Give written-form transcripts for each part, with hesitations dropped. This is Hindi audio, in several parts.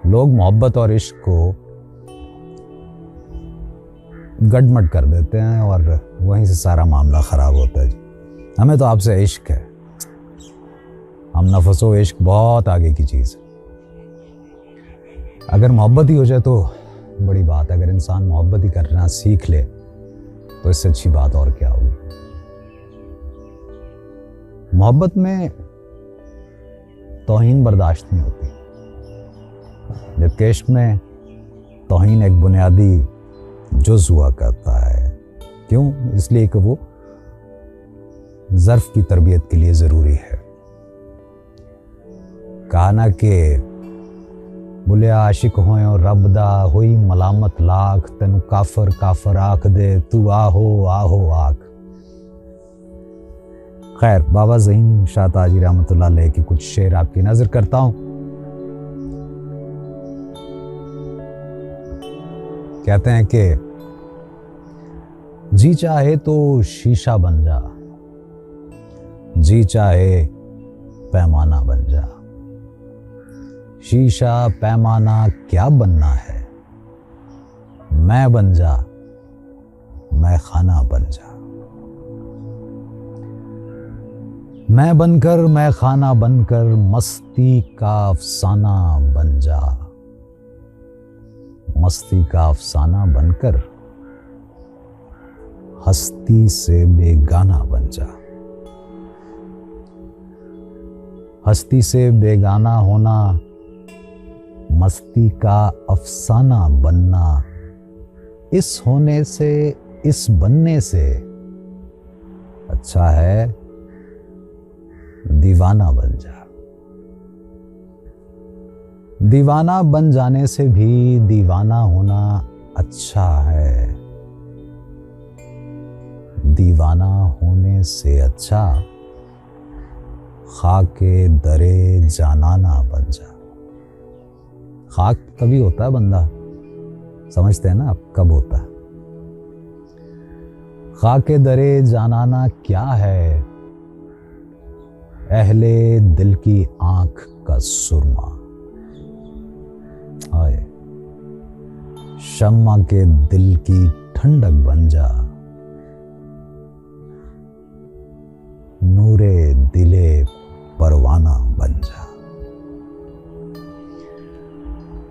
लोग मोहब्बत और इश्क को गड़मड़ कर देते हैं और वहीं से सारा मामला ख़राब होता है जी। हमें तो आपसे इश्क है, हम नफसो इश्क बहुत आगे की चीज़ है। अगर मोहब्बत ही हो जाए तो बड़ी बात है। अगर इंसान मोहब्बत ही करना सीख ले तो इससे अच्छी बात और क्या होगी। मोहब्बत में तौहीन बर्दाश्त नहीं होती, जबकि इश्क में तौहीन एक बुनियादी जुज़ हुआ करता है। क्यों? इसलिए कि वो ज़र्फ़ की तरबियत के लिए ज़रूरी है। कहा ना कि बुले आशिक होए और रब दा होई मलामत लाख, तेनू काफर काफर आख दे तू आहो आहो आख। खैर, बाबा ज़हीन शाह ताजी रहमतुल्लाह अलैह की कुछ शेर आपकी नजर करता हूं। कहते हैं कि जी चाहे तो शीशा बन जा, जी चाहे पैमाना बन जा। शीशा पैमाना क्या बनना है, मैं बन जा, मैं खाना बन जा। मैं बनकर मैं खाना बनकर मस्ती का अफसाना बन जा। मस्ती का अफसाना बनकर हस्ती से बेगाना बन जा। हस्ती से बेगाना होना, मस्ती का अफसाना बनना, इस होने से इस बनने से अच्छा है दीवाना बन जा। दीवाना बन जाने से भी दीवाना होना अच्छा है। दीवाना होने से अच्छा खाके दरे जानाना बन जा। खाक कभी होता है बंदा, समझते हैं ना आप कब होता है। खाके दरे जानाना क्या है, अहले दिल की आंख का सुरमा। आए शम्मा के दिल की ठंडक बन जा। नूरे दिले परवाना बन जा।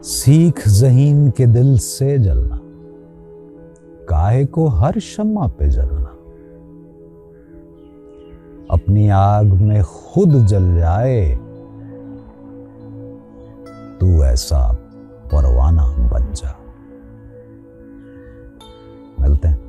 सीख ज़हीन के दिल से जलना, काहे को हर शम्मा पे जलना। अपनी आग में खुद जल जाए, तू ऐसा परवाना बन जा। मिलते हैं।